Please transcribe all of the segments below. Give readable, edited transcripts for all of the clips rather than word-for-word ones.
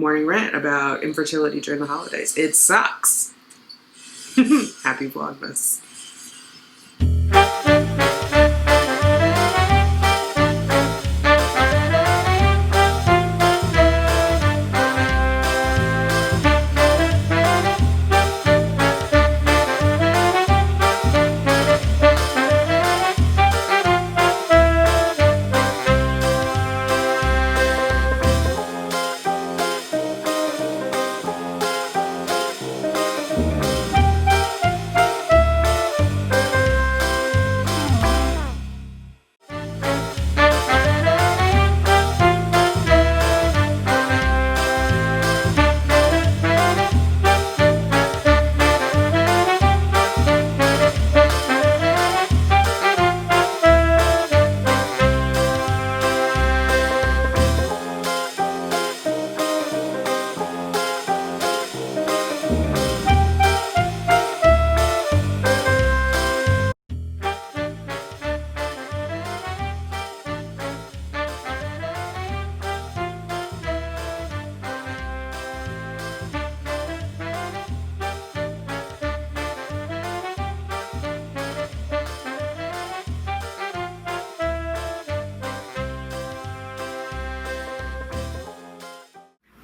morning rant about infertility during the holidays. It sucks. Happy Vlogmas.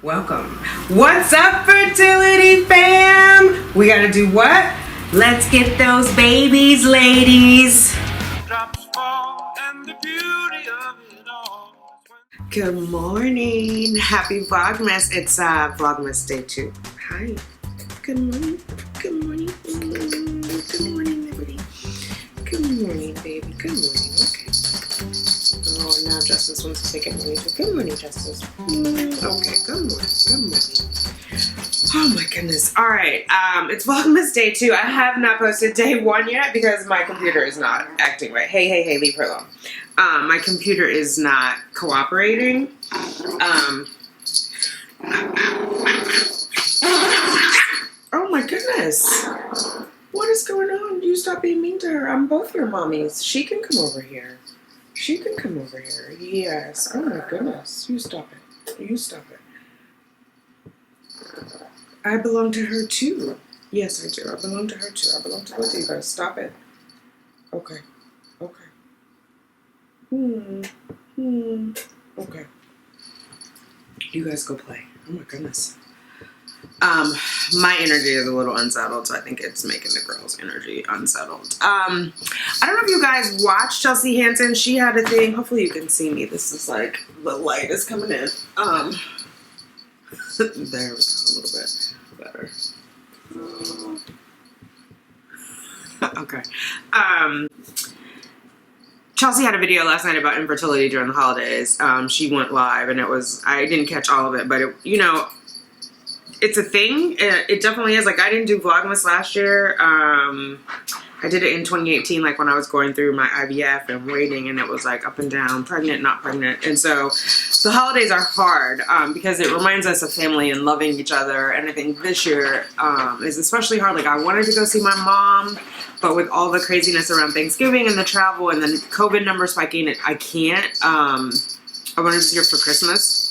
Welcome. What's up, fertility fam? We gotta do what? Let's get those babies, ladies. Drops fall and the beauty of it all. Good morning. Happy Vlogmas. It's Vlogmas day 2. Hi. Good morning. Good morning. Good morning, everybody. Good morning, baby. Good morning. Okay. Oh, now Justice wants to take it morning. Good morning, Justice. Okay, good morning. Good morning. Oh my goodness. All right. It's Vlogmas day 2. I have not posted day 1 yet because my computer is not acting right. Hey, leave her alone. My computer is not cooperating. Oh my goodness. What is going on? You stop being mean to her. I'm both your mommies. She can come over here. She can come over here. Yes. Oh my goodness. You stop it. You stop it. I belong to her too. Yes, I do. I belong to her too. I belong to both of you guys. Stop it. Okay. Okay. Okay. You guys go play. Oh my goodness. My energy is a little unsettled, so I think it's making the girls' energy unsettled. I don't know if you guys watched Chelsea Hansen. She had a thing. Hopefully you can see me. This is like, the light is coming in. There we go, a little bit better. Okay. Chelsea had a video last night about infertility during the holidays. She went live, and I didn't catch all of it, but it's a thing. It definitely is. Like, I didn't do Vlogmas last year. I did it in 2018, like when I was going through my IVF and waiting, and it was like up and down, pregnant, not pregnant. And so the holidays are hard because it reminds us of family and loving each other. And I think this year is especially hard. Like, I wanted to go see my mom, but with all the craziness around Thanksgiving and the travel and the COVID numbers spiking, I can't. I wanted to see her for Christmas.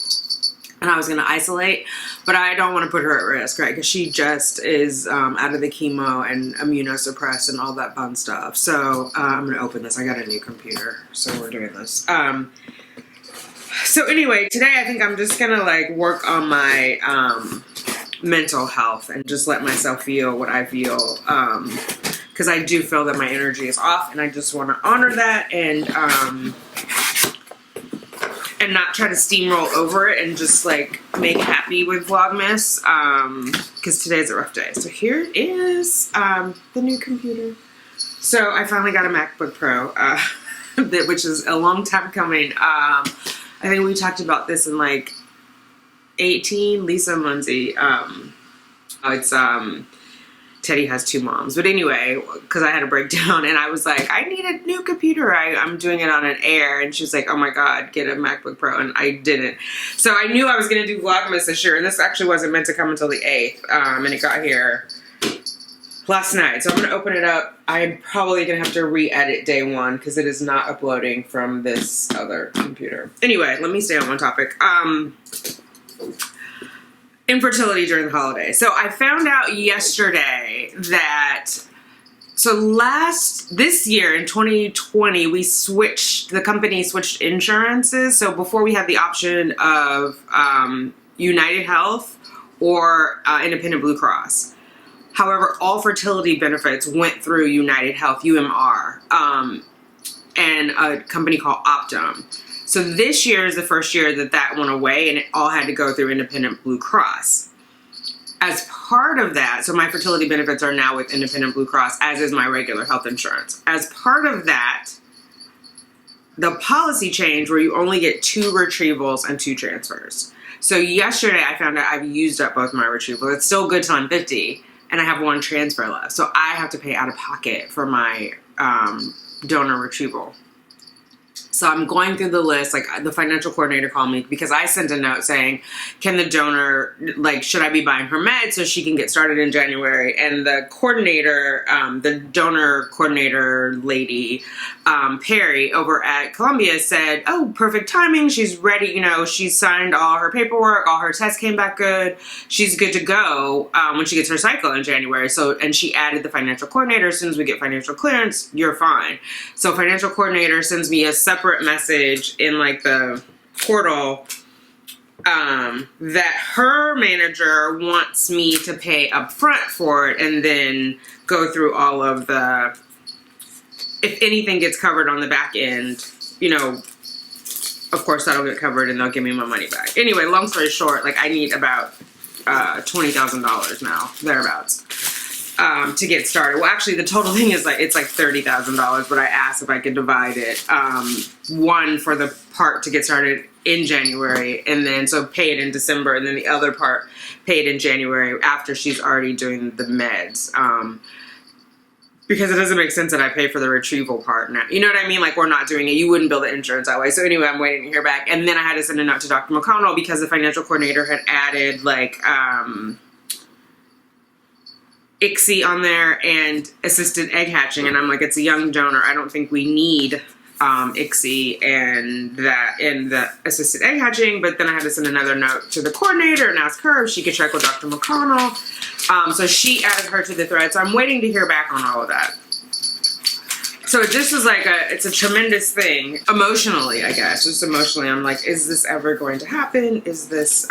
And I was going to isolate, but I don't want to put her at risk, right? Because she just is out of the chemo and immunosuppressed and all that fun stuff. So I'm going to open this. I got a new computer, so we're doing this. So anyway, today I think I'm just going to like work on my mental health and just let myself feel what I feel. Because I do feel that my energy is off, and I just want to honor that and not try to steamroll over it and just like make happy with Vlogmas, because today's a rough day. So here it is, the new computer. So I finally got a MacBook Pro, which is a long time coming. I think we talked about this in like 18, Lisa and Lindsay. It's Teddy has 2 moms. But anyway, because I had a breakdown and I was like, I need a new computer. I'm doing it on an Air. And she was like, oh my God, get a MacBook Pro. And I didn't. So I knew I was going to do Vlogmas this year. And this actually wasn't meant to come until the 8th. And it got here last night. So I'm going to open it up. I'm probably going to have to re-edit day 1 because it is not uploading from this other computer. Anyway, let me stay on one topic. infertility during the holidays. So I found out yesterday that, this year in 2020, the company switched insurances. So before we had the option of United Health or Independent Blue Cross. However, all fertility benefits went through United Health, UMR, and a company called Optum. So this year is the first year that went away, and it all had to go through Independent Blue Cross. As part of that, so my fertility benefits are now with Independent Blue Cross, as is my regular health insurance. As part of that, the policy change where you only get 2 retrievals and 2 transfers. So yesterday I found out I've used up both my retrievals. It's still good till I'm 50, and I have 1 transfer left. So I have to pay out of pocket for my donor retrieval. So I'm going through the list, like the financial coordinator called me because I sent a note saying, can the donor, like, should I be buying her meds so she can get started in January? And the coordinator, the donor coordinator lady, Perry over at Columbia said, oh, perfect timing. She's ready. You know, she's signed all her paperwork. All her tests came back good. She's good to go when she gets her cycle in January. So, and she added the financial coordinator. As soon as we get financial clearance, you're fine. So financial coordinator sends me a separate message in like the portal that her manager wants me to pay up front for it and then go through all of the, if anything gets covered on the back end, you know, of course that'll get covered and they'll give me my money back. Anyway, long story short, like I need about $20,000 now, thereabouts. To get started. Well, actually, the total thing is like, it's like $30,000, but I asked if I could divide it. One for the part to get started in January, and then so pay it in December, and then the other part pay it in January after she's already doing the meds. Because it doesn't make sense that I pay for the retrieval part now. You know what I mean? Like, we're not doing it. You wouldn't bill the insurance that way. So anyway, I'm waiting to hear back. And then I had to send a note to Dr. McConnell because the financial coordinator had added like, ICSI on there and assisted egg hatching, and I'm like, it's a young donor. I don't think we need ICSI and the assisted egg hatching. But then I had to send another note to the coordinator and ask her if she could check with Dr. McConnell. So she added her to the thread. So I'm waiting to hear back on all of that. So it just is like it's a tremendous thing emotionally, I guess. Just emotionally, I'm like, is this ever going to happen? Is this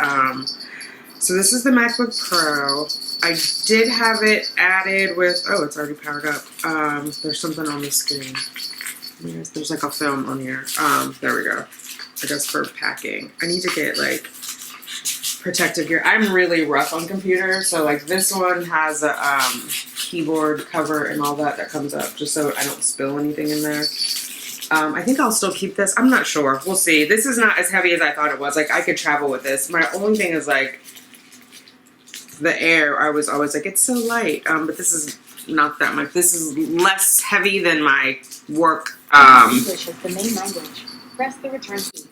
so this is the MacBook Pro. I did have it added with, oh, it's already powered up. There's something on the screen. Yes, there's like a film on here. There we go. I guess for packing. I need to get like protective gear. I'm really rough on computers, so like this one has a keyboard cover and all that comes up just so I don't spill anything in there. I think I'll still keep this. I'm not sure. We'll see. This is not as heavy as I thought it was. Like I could travel with this. My only thing is like the air. I was always like, it's so light. But this is not that much. This is less heavy than my work. English is the main language. Press the return key.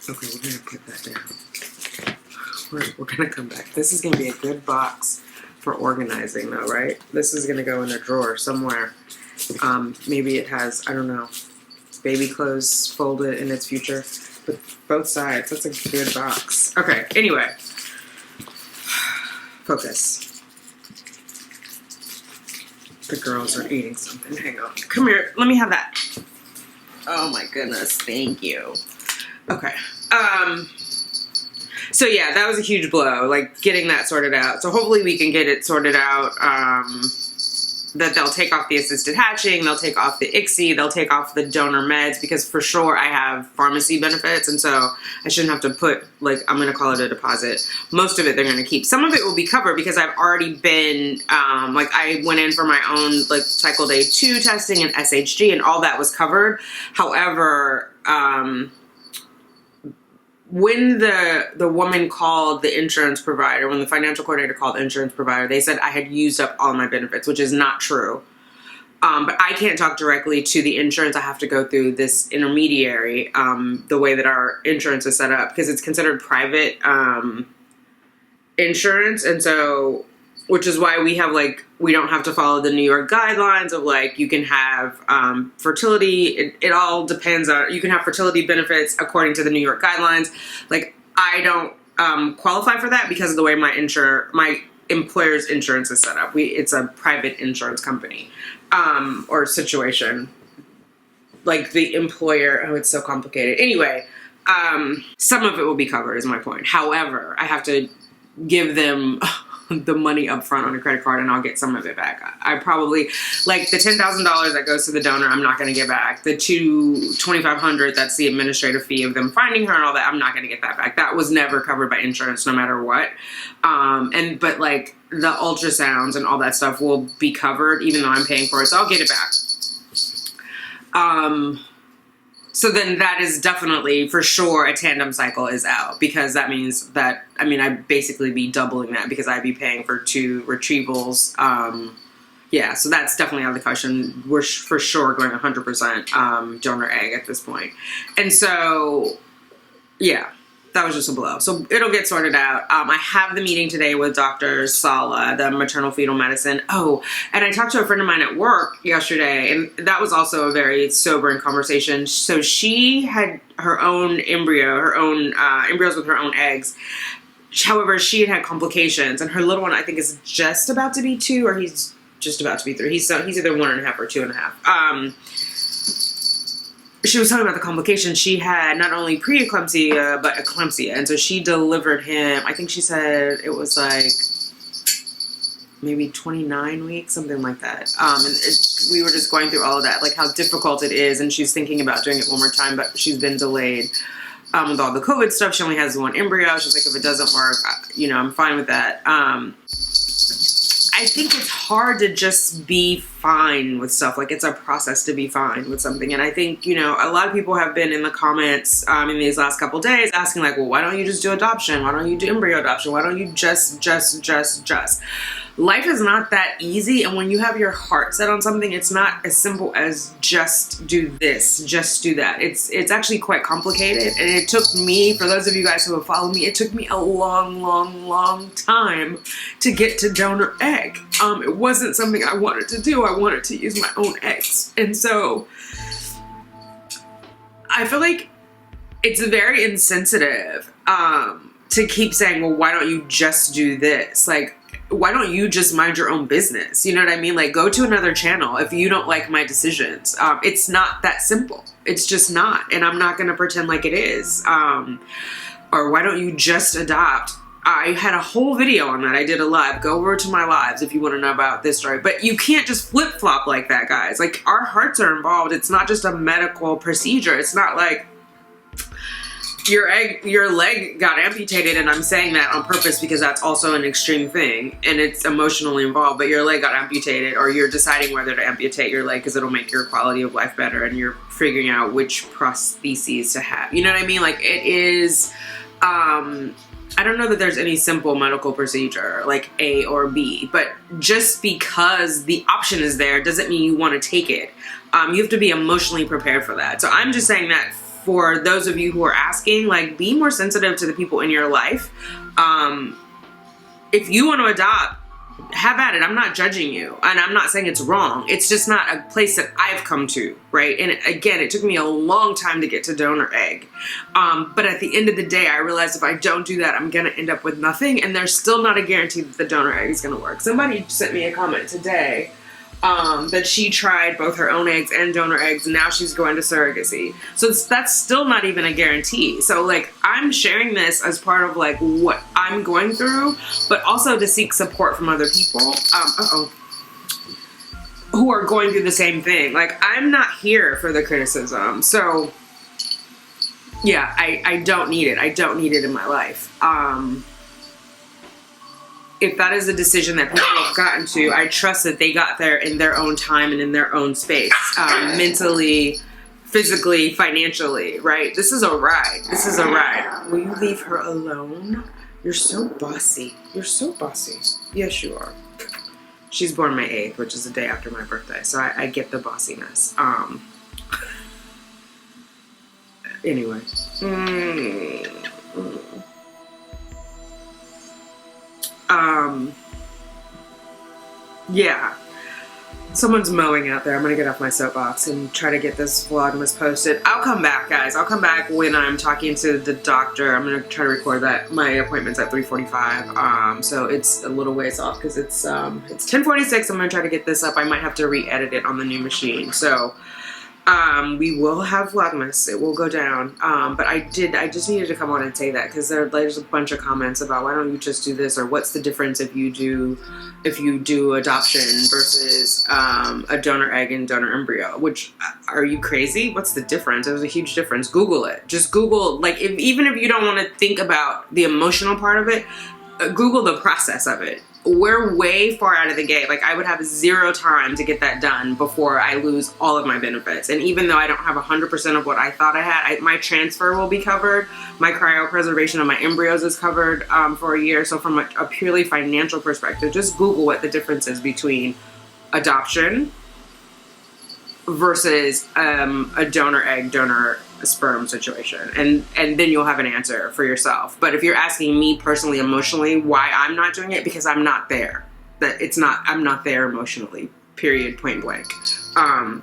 Okay, we're gonna put that down. We're gonna come back. This is gonna be a good box for organizing though, right? This is gonna go in a drawer somewhere. Maybe it has, I don't know, baby clothes folded in its future. But both sides, that's a good box. Okay, anyway. Focus. The girls are eating something. Hang on. Come here. Let me have that. Oh my goodness. Thank you. Okay. So yeah, that was a huge blow, like getting that sorted out. So hopefully we can get it sorted out, that they'll take off the assisted hatching, they'll take off the ICSI, they'll take off the donor meds, because for sure I have pharmacy benefits, and so I shouldn't have to put, like, I'm going to call it a deposit. Most of it they're going to keep. Some of it will be covered because I've already been, like, I went in for my own, like, cycle day 2 testing and SHG, and all that was covered. However, when the woman called the insurance provider, when the financial coordinator called the insurance provider, they said I had used up all my benefits, which is not true. But I can't talk directly to the insurance. I have to go through this intermediary, the way that our insurance is set up, because it's considered private insurance. And so, which is why we have, like, we don't have to follow the New York guidelines of, like, you can have fertility. It all depends on, you can have fertility benefits according to the New York guidelines. Like, I don't qualify for that because of the way my employer's insurance is set up. It's a private insurance company, or situation. Like the employer, oh, it's so complicated. Anyway, some of it will be covered is my point. However, I have to give them the money up front on a credit card and I'll get some of it back. I probably, like the $10,000 that goes to the donor, I'm not going to get back. The $2,500, that's the administrative fee of them finding her and all that, I'm not going to get that back. That was never covered by insurance no matter what. But like the ultrasounds and all that stuff will be covered even though I'm paying for it. So I'll get it back. So then that is definitely for sure a tandem cycle is out because that means that, I mean, I'd basically be doubling that because I'd be paying for 2 retrievals. Yeah, so that's definitely out of the question. We're for sure going 100% donor egg at this point. And so, yeah, that was just a blow. So it'll get sorted out. I have the meeting today with Dr. Sala, the maternal fetal medicine. Oh, and I talked to a friend of mine at work yesterday, and that was also a very sobering conversation. So she had her own embryos with her own eggs. However, she had complications, and her little one, I think, is just about to be 2, or he's just about to be 3. He's either 1.5 or 2.5. She was talking about the complications. She had not only preeclampsia, but eclampsia. And so she delivered him, I think she said it was like maybe 29 weeks, something like that. We were just going through all of that, like how difficult it is. And she's thinking about doing it one more time, but she's been delayed with all the COVID stuff. She only has 1 embryo. She's like, if it doesn't work, I'm fine with that. I think it's hard to just be fine with stuff. Like, it's a process to be fine with something. And I think, a lot of people have been in the comments in these last couple days asking like, well, why don't you just do adoption? Why don't you do embryo adoption? Why don't you just? Life is not that easy. And when you have your heart set on something, it's not as simple as just do this, just do that. It's actually quite complicated. And it took me, for those of you guys who have followed me, it took me a long time to get to donor egg. It wasn't something I wanted to do. I wanted to use my own eggs. And so I feel like it's very insensitive to keep saying, well, why don't you just do this? Like, why don't you just mind your own business? You know what I mean? Like, go to another channel if you don't like my decisions. It's not that simple. It's just not. And I'm not going to pretend like it is. Or why don't you just adopt? I had a whole video on that. I did a live. Go over to my lives if you want to know about this story. But you can't just flip-flop like that, guys. Like, our hearts are involved. It's not just a medical procedure. It's not like your leg got amputated, and I'm saying that on purpose because that's also an extreme thing and it's emotionally involved, but your leg got amputated, or you're deciding whether to amputate your leg because it'll make your quality of life better and you're figuring out which prostheses to have. You know what I mean? Like, it is, I don't know that there's any simple medical procedure like A or B, but just because the option is there doesn't mean you want to take it. You have to be emotionally prepared for that. So I'm just saying that for those of you who are asking, like, be more sensitive to the people in your life. If you want to adopt, have at it. I'm not judging you, and I'm not saying it's wrong. It's just not a place that I've come to, right? And again, it took me a long time to get to donor egg. But at the end of the day, I realized if I don't do that, I'm going to end up with nothing, and there's still not a guarantee that the donor egg is going to work. Somebody sent me a comment today that she tried both her own eggs and donor eggs, and now she's going to surrogacy. So that's still not even a guarantee. So, like, I'm sharing this as part of, like, what I'm going through, but also to seek support from other people who are going through the same thing. Like, I'm not here for the criticism. So, yeah, I don't need it. I don't need it in my life. If that is a decision that people have gotten to, I trust that they got there in their own time and in their own space, mentally, physically, financially, right? This is a ride. This is a ride. Will you leave her alone? You're so bossy. You're so bossy. Yes, you are. She's born May 8th, which is the day after my birthday, so I get the bossiness. Anyway. Yeah. Someone's mowing out there. I'm gonna get off my soapbox and try to get this Vlogmas posted. I'll come back, guys. I'll come back when I'm talking to the doctor. I'm gonna try to record that. My appointment's at 3:45, so it's a little ways off because it's 10:46. I'm gonna try to get this up. I might have to re-edit it on the new machine. So we will have Vlogmas. It will go down. But I just needed to come on and say that because there's a bunch of comments about why don't you just do this, or what's the difference if you do adoption versus a donor egg and donor embryo. Which, are you crazy? What's the difference? There's a huge difference. Google it. Just Google, like, even if you don't want to think about the emotional part of it, Google the process of it. We're way far out of the gate. Like, I would have 0 time to get that done before I lose all of my benefits. And even though I don't have 100% of what I thought I had, my transfer will be covered. My cryopreservation of my embryos is covered for a year. So from a purely financial perspective, just Google what the difference is between adoption versus a donor egg, donor sperm situation, and then you'll have an answer for yourself. But if you're asking me personally, emotionally, why I'm not doing it, because I'm not there. I'm not there emotionally, period, point blank. All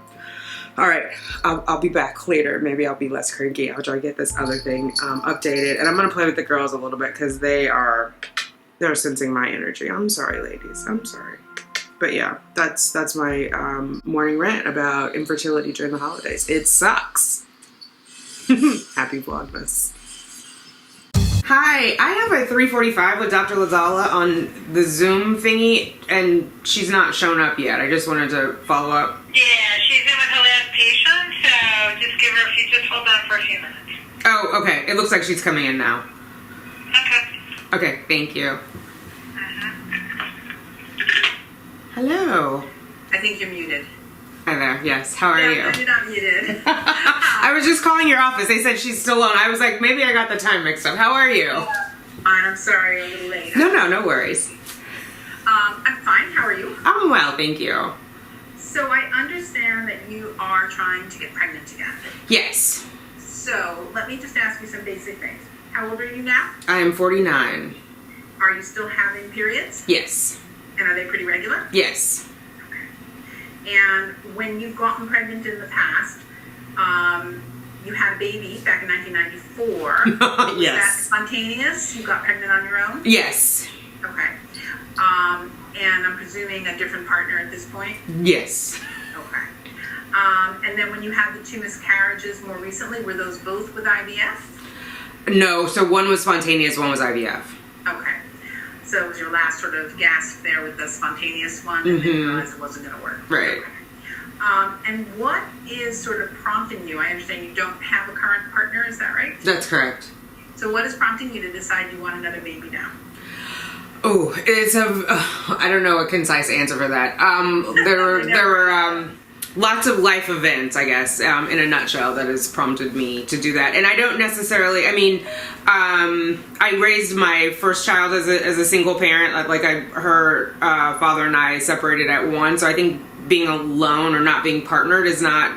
right, I'll be back later. Maybe I'll be less cranky. I'll try to get this other thing updated, and I'm gonna play with the girls a little bit because they're sensing my energy. I'm sorry, ladies. I'm sorry. But yeah, that's my morning rant about infertility during the holidays. It sucks. Happy Vlogmas. Hi, I have a 3:45 with Dr. Lazala on the Zoom thingy, and she's not shown up yet. I just wanted to follow up. Yeah, she's in with her last patient, so just give her, if you just hold on for a few minutes. Oh, okay. It looks like she's coming in now. Okay. Okay, thank you. Hello. I think you're muted. Hi there. Yes. How are you? No, you're not muted. I was just calling your office. They said she's still on. I was like, maybe I got the time mixed up. How are you? Fine, I'm sorry, a little late. No worries. I'm fine. How are you? I'm well, thank you. So I understand that you are trying to get pregnant again. Yes. So let me just ask you some basic things. How old are you now? I am 49. Are you still having periods? Yes. And are they pretty regular? Yes. And when you've gotten pregnant in the past, you had a baby back in 1994. Was Yes. that spontaneous? You got pregnant on your own? Yes. Okay. And I'm presuming a different partner at this point? Yes. Okay. And then when you had the 2 miscarriages more recently, were those both with IVF? No, so one was spontaneous, one was IVF. Okay. So it was your last sort of gasp there with the spontaneous one, and then you realized it wasn't going to work. Right. Okay. And what is sort of prompting you? I understand you don't have a current partner, is that right? That's correct. So what is prompting you to decide you want another baby now? Oh, it's I don't know a concise answer for that. There were lots of life events, I guess, in a nutshell, that has prompted me to do that. And I don't necessarily, I mean, I raised my first child as a single parent. Her father and I separated at 1. So I think being alone or not being partnered is not,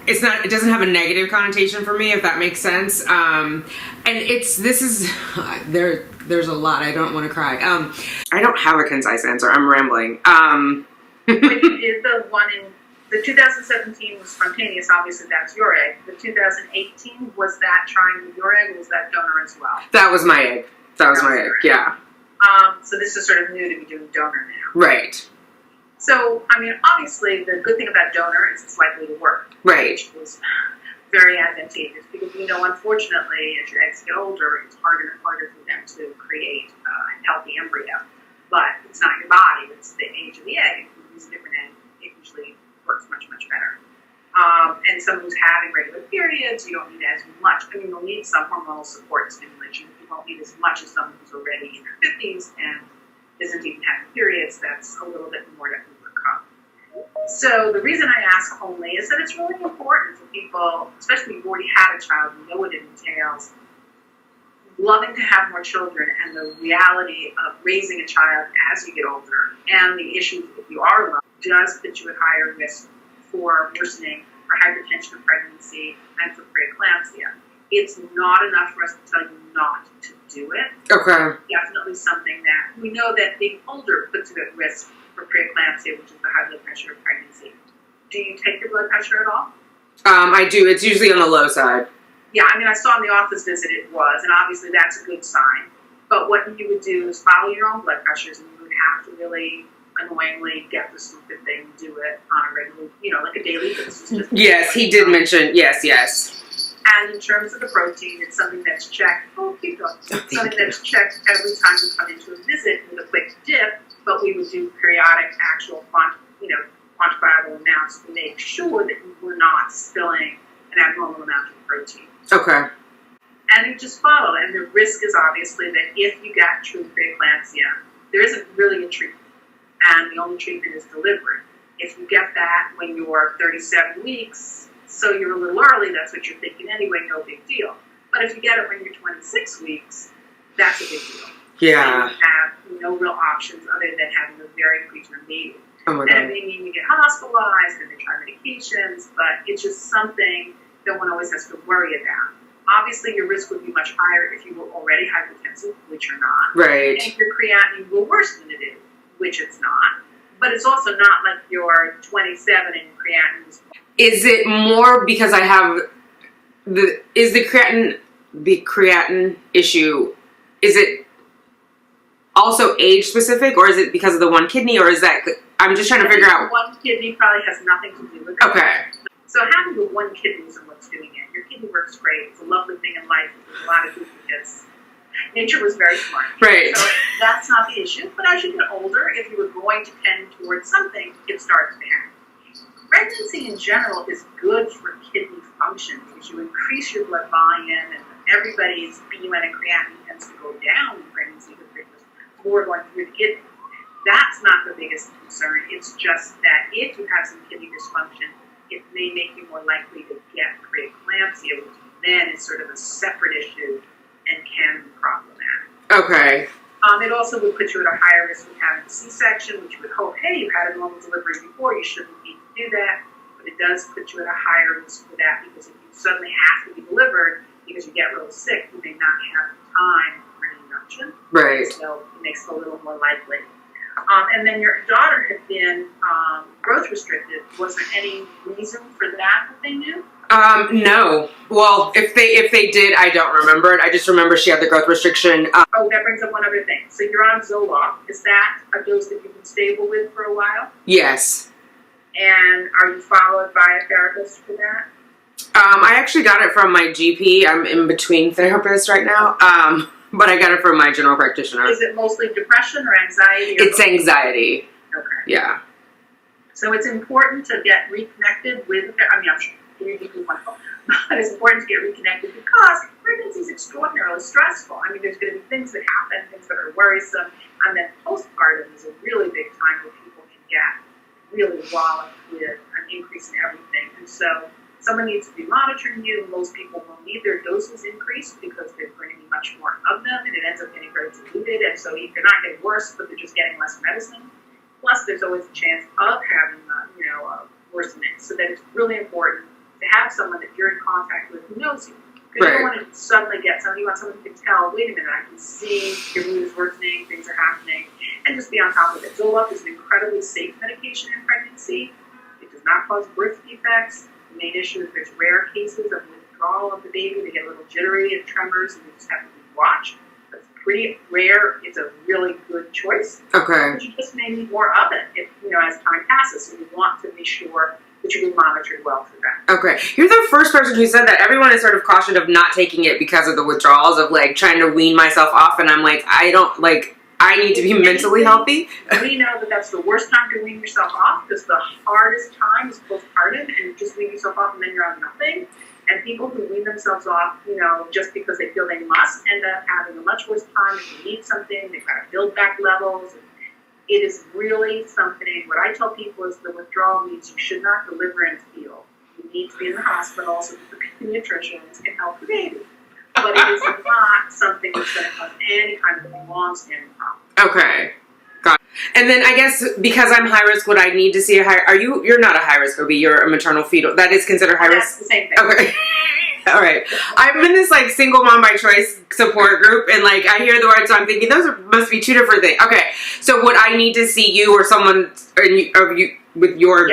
it doesn't have a negative connotation for me, if that makes sense. And there's a lot. I don't want to cry. I don't have a concise answer. I'm rambling. When you did the one in the 2017 was spontaneous, obviously that's your egg. The 2018, was that trying with your egg, or was that donor as well? That was my egg. That was my egg, yeah. So this is sort of new to be doing donor now. Right. So, I mean, obviously the good thing about donor is it's likely to work. Right. Which was very advantageous because, you know, unfortunately, as your eggs get older, it's harder and harder for them to create a healthy embryo. But it's not your body, it's the age of the egg. If you use a different egg, it usually works much, much better. And someone who's having regular periods, you don't need as much. I mean, you'll need some hormonal support stimulation. You won't need as much as someone who's already in their 50s and isn't even having periods. That's a little bit more to overcome. So the reason I ask only is that it's really important for people, especially if you've already had a child, you know what it entails, loving to have more children and the reality of raising a child as you get older and the issue if you are alone does put you at higher risk for worsening for hypertension of pregnancy and for preeclampsia. It's not enough for us to tell you not to do it. Okay. Definitely something that we know that being older puts you at risk for preeclampsia, which is the high blood pressure of pregnancy. Do you take your blood pressure at all? I do. It's usually on the low side. Yeah, I mean, I saw in the office visit it was, and obviously that's a good sign. But what you would do is follow your own blood pressures, and you would have to really annoyingly get the stupid thing, do it on a regular, like a daily basis. Yes, he did mention, yes. And in terms of the protein, it's something that's checked. Oh, keep going. Something that's checked every time you come into a visit with a quick dip, but we would do periodic actual quantifiable amounts to make sure that you were not spilling an abnormal amount of protein. Okay. And you just follow. And the risk is obviously that if you got true preeclampsia, there isn't really a treatment. And the only treatment is delivery. If you get that when you're 37 weeks, so you're a little early, that's what you're thinking anyway, no big deal. But if you get it when you're 26 weeks, that's a big deal. Yeah. And you have no real options other than having a very preterm baby. Oh my And God. it may mean you get hospitalized and they try medications, but it's just something that one always has to worry about. Obviously, your risk would be much higher if you were already hypertensive, which you're not. Right. And if your creatinine were worse than it is, which it's not. But it's also not like you're 27 and your creatinine is. Is it more because I have the creatinine issue, is it also age specific, or is it because of the one kidney, or is that, I'm just trying to figure out. One kidney probably has nothing to do with it. Okay. So having the one kidney isn't what's doing it. Your kidney works great. It's a lovely thing in life. There's a lot of duplicates. Nature was very smart. Right. So that's not the issue. But as you get older, if you were going to tend towards something, it starts to happen. Pregnancy in general is good for kidney function because you increase your blood volume, and everybody's BUN and creatinine tends to go down in pregnancy because there's more going through the kidney. That's not the biggest concern. It's just that if you have some kidney dysfunction, it may make you more likely to get preeclampsia, which then is sort of a separate issue and can be problematic. Okay. It also would put you at a higher risk of having a C-section, which you would hope, hey, you had a normal delivery before, you shouldn't need to do that. But it does put you at a higher risk for that because if you suddenly have to be delivered because you get real sick, you may not have time for an induction. Right. So it makes it a little more likely. And then your daughter had been growth restricted. Was there any reason for that they knew? No. Well, if they did, I don't remember it. I just remember she had the growth restriction. Oh, that brings up one other thing. So you're on Zoloft. Is that a dose that you've been stable with for a while? Yes. And are you followed by a therapist for that? I actually got it from my GP. I'm in between therapists right now. But I got it from my general practitioner. Is it mostly depression or anxiety? Or It's anxiety. Okay. Yeah. So it's important to get reconnected with, I'm sure your GP is wonderful, but it's important to get reconnected because pregnancy is extraordinarily stressful. I mean, there's going to be things that happen, things that are worrisome, and then postpartum is a really big time where people can get really walloped with an increase in everything. And so someone needs to be monitoring you. Most people will need their doses increased because they're going to be much more of them, and it ends up getting very diluted. And so they're not getting worse, but they're just getting less medicine. Plus, there's always a chance of having, a worsening. So that it's really important to have someone that you're in contact with who knows you. Because you don't want to suddenly get somebody. You want someone who can tell, wait a minute, I can see your mood is worsening, things are happening, and just be on top of it. Zoloft is an incredibly safe medication in pregnancy. It does not cause birth defects. The main issue is there's rare cases of withdrawal of the baby. They get a little jittery and tremors, and you just have to be watched. But it's pretty rare. It's a really good choice. Okay. But you just may need more of it, if, as time passes. So you want to be sure that you're being monitored well for that. Okay. You're the first person who said that. Everyone is sort of cautioned of not taking it because of the withdrawals, of trying to wean myself off, and I'm like, I need to be mentally healthy. We know that that's the worst time to wean yourself off because the hardest time is postpartum, and you just wean yourself off and then you're on nothing. And people who wean themselves off, just because they feel they must, end up having a much worse time. If they need something, they've got to build back levels. It is really something. What I tell people is the withdrawal means you should not deliver in the field. You need to be in the hospital so that the pediatricians can help the baby. But it is not something that's going to cause any kind of long-standing problem. Okay. Got it. And then I guess because I'm high risk, would I need to see a high? You're not a high risk OB. You're a maternal fetal. That is considered high risk. That's the same thing. Okay. All right. I'm in this like single mom by choice support group, and like I hear the words, so I'm thinking must be two different things. Okay. So would I need to see you or someone or you with your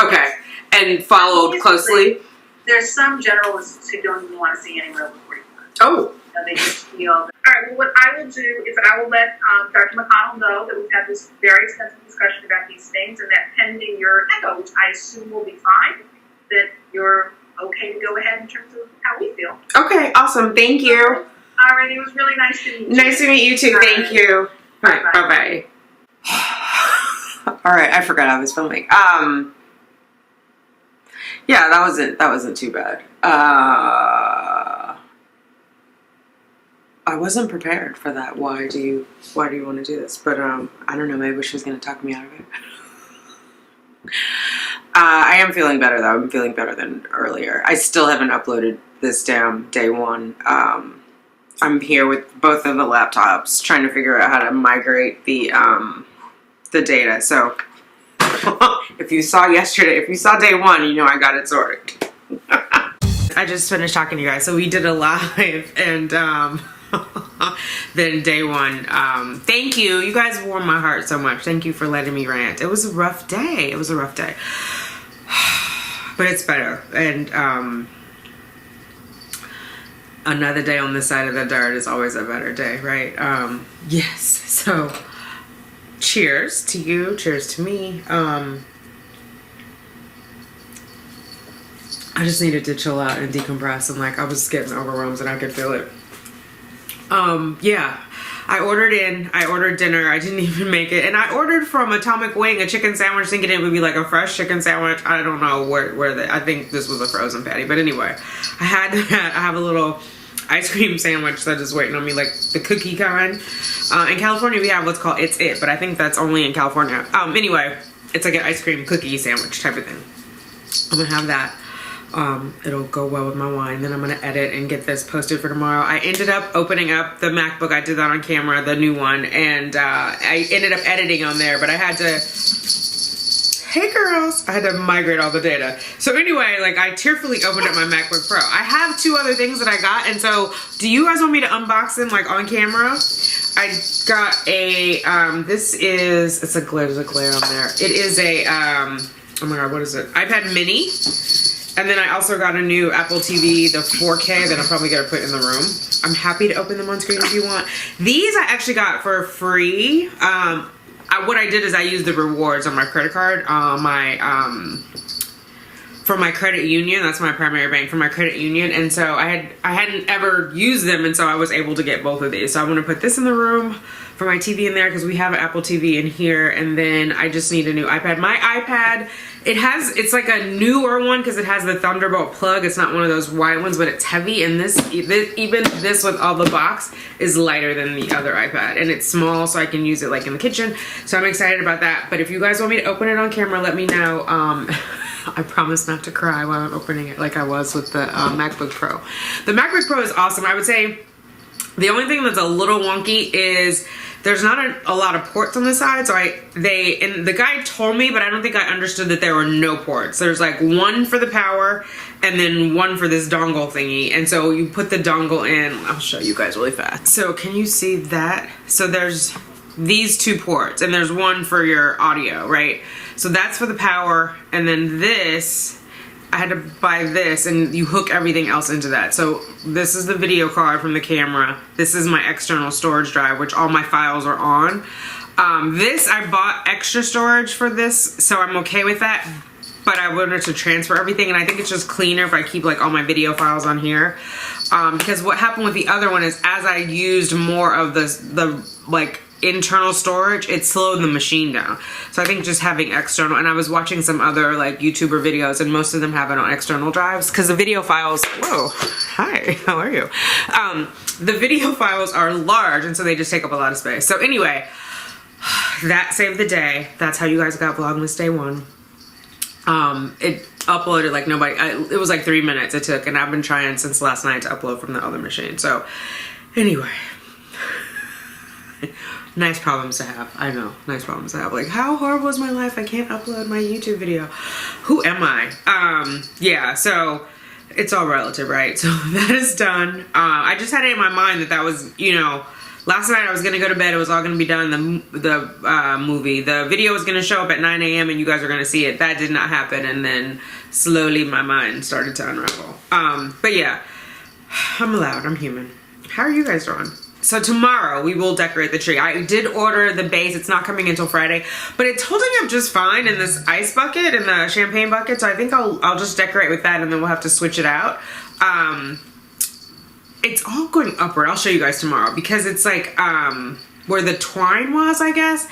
okay and followed closely? There's some generalists who don't even want to see anyone over 45. Oh. They just feel. All right. Well, what I will do is I will let Dr. McConnell know that we've had this very extensive discussion about these things, and that pending your echo, which I assume will be fine, that you're okay to go ahead in terms of how we feel. Okay. Awesome. Thank you. All right. It was really nice to meet you. Nice to meet you too. Thank you. All right. Bye bye. All right. I forgot I was filming. Yeah, that wasn't too bad. I wasn't prepared for that. Why do you want to do this? But I don't know, maybe she was gonna talk me out of it. I am feeling better though. I'm feeling better than earlier. I still haven't uploaded this damn day one. I'm here with both of the laptops trying to figure out how to migrate the data. So if you saw day one, you know I got it sorted. I just finished talking to you guys. So we did a live and then day one. Thank you. You guys warmed my heart so much. Thank you for letting me rant. It was a rough day. But it's better. And another day on this side of the dirt is always a better day, right? Yes. So cheers to you. Cheers to me. I just needed to chill out and decompress, and like I was getting overwhelmed and I could feel it. Yeah, I ordered dinner. I didn't even make it. And I ordered from Atomic Wing a chicken sandwich thinking it would be like a fresh chicken sandwich. I don't know I think this was a frozen patty. But anyway, I have a little ice cream sandwich that is waiting on me, like the cookie kind. In California, we have what's called It's It, but I think that's only in California. Anyway, it's like an ice cream cookie sandwich type of thing. I'm gonna have that. It'll go well with my wine. Then I'm gonna edit and get this posted for tomorrow. I ended up opening up the MacBook. I did that on camera, the new one, and I ended up editing on there, but I had to, hey girls, I had to migrate all the data. So anyway, like I tearfully opened up my MacBook Pro. I have two other things that I got, and so do you guys want me to unbox them like on camera? I got a, it's a glare, there's a glare on there. It is a, oh my God, what is it? iPad mini. And then I also got a new Apple TV, the 4K that I'm probably gonna put in the room. I'm happy to open them on screen if you want. These I actually got for free. What I did is I used the rewards on my credit card, for my credit union. That's my primary bank, for my credit union. And so I hadn't ever used them, and so I was able to get both of these. So I'm gonna put this in the room for my TV in there because we have an Apple TV in here, and then I just need a new iPad. My iPad, it's like a newer one because it has the Thunderbolt plug. It's not one of those white ones, but it's heavy, and even this with all the box is lighter than the other iPad, and it's small, so I can use it like in the kitchen. So I'm excited about that. But if you guys want me to open it on camera, let me know. I promise not to cry while I'm opening it like I was with the MacBook Pro. The MacBook Pro is awesome. I would say the only thing that's a little wonky is there's not a lot of ports on the side. So and the guy told me, but I don't think I understood that there were no ports. There's like one for the power and then one for this dongle thingy. And so you put the dongle in. I'll show you guys really fast. So can you see that? So there's these two ports and there's one for your audio, right? So that's for the power, and then this, I had to buy this, and you hook everything else into that. So this is the video card from the camera. This is my external storage drive, which all my files are on. This, I bought extra storage for this, so I'm okay with that, but I wanted to transfer everything, and I think it's just cleaner if I keep like all my video files on here. Because what happened with the other one is as I used more of the like internal storage, it slowed the machine down. So I think just having external, and I was watching some other like YouTuber videos, and most of them have it on external drives because the video files, whoa, hi, how are you? The video files are large, and so they just take up a lot of space. So anyway, that saved the day. That's how you guys got Vlogmas day one. It uploaded like nobody, it was like 3 minutes it took, and I've been trying since last night to upload from the other machine. So anyway, nice problems to have. I know, nice problems to have. Like, how horrible is my life? I can't upload my YouTube video. Who am I? Yeah, so it's all relative, right? So that is done. I just had it in my mind that was, you know, last night I was gonna go to bed. It was all gonna be done. The movie, the video was gonna show up at 9 a.m. and you guys are gonna see it. That did not happen, and then slowly my mind started to unravel. But yeah, I'm allowed. I'm human. How are you guys doing? So tomorrow we will decorate the tree. I did order the base. It's not coming until Friday, but it's holding up just fine in this ice bucket, in the champagne bucket. So I think I'll just decorate with that, and then we'll have to switch it out. It's all going upward. I'll show you guys tomorrow because it's like where the twine was, I guess.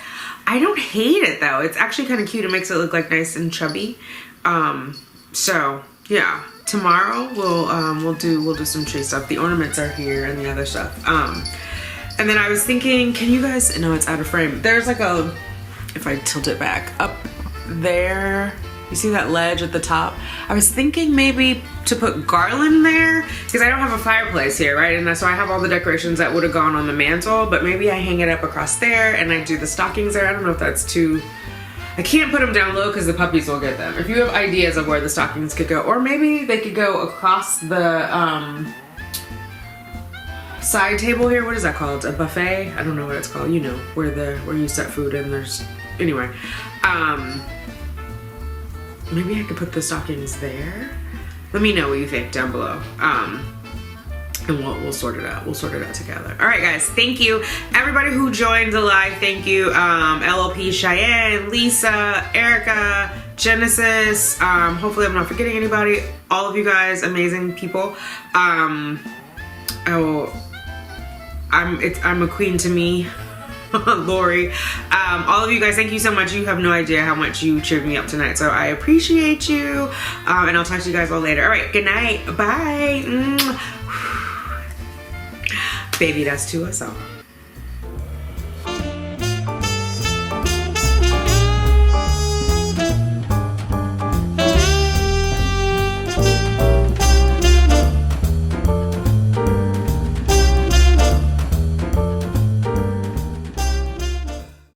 I don't hate it though. It's actually kind of cute. It makes it look like nice and chubby. So yeah, tomorrow we'll do some tree stuff. The ornaments are here and the other stuff. And then I was thinking, can you guys, no, it's out of frame. There's like if I tilt it back up there, you see that ledge at the top? I was thinking maybe to put garland there because I don't have a fireplace here, right? And so I have all the decorations that would have gone on the mantle, but maybe I hang it up across there and I do the stockings there. I don't know if that's too, I can't put them down low because the puppies will get them. If you have ideas of where the stockings could go, or maybe they could go across the side table here. What is that called? A buffet? I don't know what it's called. You know, where you set food and there's, anyway. Maybe I could put the stockings there. Let me know what you think down below. And we'll sort it out. We'll sort it out together. All right, guys. Thank you. Everybody who joined the live, thank you. LLP, Cheyenne, Lisa, Erica, Genesis. Hopefully I'm not forgetting anybody. All of you guys, amazing people. I'm a queen to me. Lori. All of you guys, thank you so much. You have no idea how much you cheered me up tonight. So I appreciate you. And I'll talk to you guys all later. All right, good night. Bye. Baby, that's to us all.